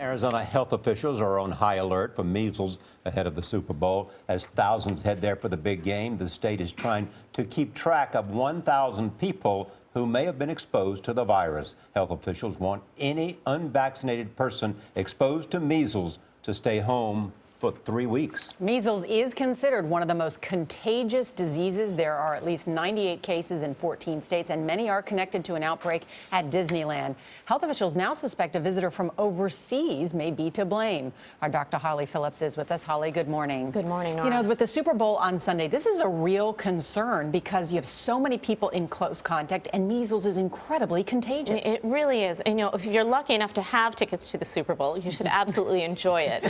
Arizona health officials are on high alert for measles ahead of the Super Bowl. As thousands head there for the big game, the state is trying to keep track of 1,000 people who may have been exposed to the virus. Health officials want any unvaccinated person exposed to measles to stay home for 3 weeks. Measles is considered one of the most contagious diseases. There are at least 98 cases in 14 states, and many are connected to an outbreak at Disneyland. Health officials now suspect a visitor from overseas may be to blame. Our Dr. Holly Phillips is with us. Holly, good morning. Good morning, Nora. You know, with the Super Bowl on Sunday, this is a real concern because you have so many people in close contact, and measles is incredibly contagious. It really is. And, you know, if you're lucky enough to have tickets to the Super Bowl, you should absolutely enjoy it.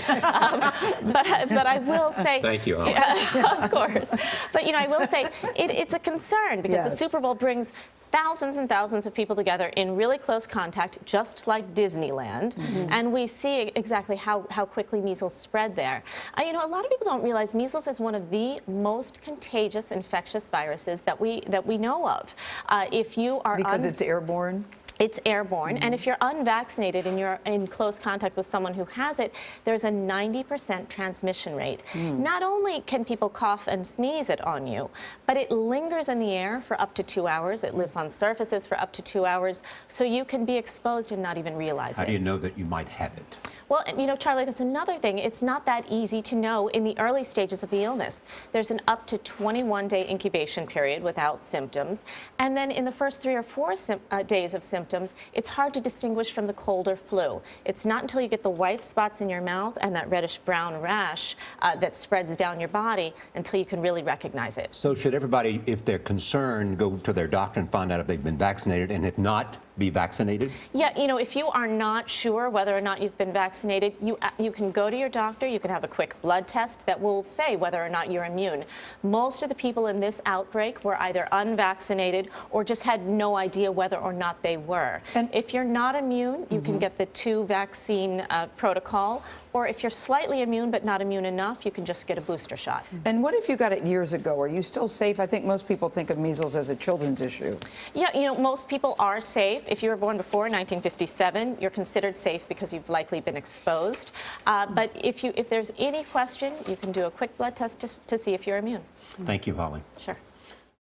But I will say... Thank you, Holly. Yeah, of course. But, you know, I will say it's a concern because Yes. the Super Bowl brings thousands and thousands of people together in really close contact, just like Disneyland. And we see exactly how quickly measles spread there. You know, a lot of people don't realize measles is one of the most contagious infectious viruses that we know of. If you are... Because it's airborne? It's airborne, and if you're unvaccinated and you're in close contact with someone who has it, there's a 90% transmission rate. Not only can people cough and sneeze it on you, but it lingers in the air for up to 2 hours. It lives on surfaces for up to 2 hours, so you can be exposed and not even realize it. How do you know that you might have it? Well, you know, Charlie, that's another thing. It's not that easy to know in the early stages of the illness. There's an up to 21-day incubation period without symptoms. And then in the first 3 or 4 days of symptoms, it's hard to distinguish from the cold or flu. It's not until you get the white spots in your mouth and that reddish-brown rash that spreads down your body until you can really recognize it. So should everybody, if they're concerned, go to their doctor and find out if they've been vaccinated, and if not, be vaccinated? Yeah, you know, if you are not sure whether or not you've been vaccinated, you can go to your doctor. You can have a quick blood test that will say whether or not you're immune. Most of the people in this outbreak were either unvaccinated or just had no idea whether or not they were. And if you're not immune, you can get the 2 vaccine protocol. Or if you're slightly immune but not immune enough, you can just get a booster shot. And what if you got it years ago? Are you still safe? I think most people think of measles as a children's issue. Yeah, you know, most people are safe. If you were born before 1957, you're considered safe because you've likely been exposed. But if there's any question, you can do a quick blood test to see if you're immune. Thank you, Holly. Sure.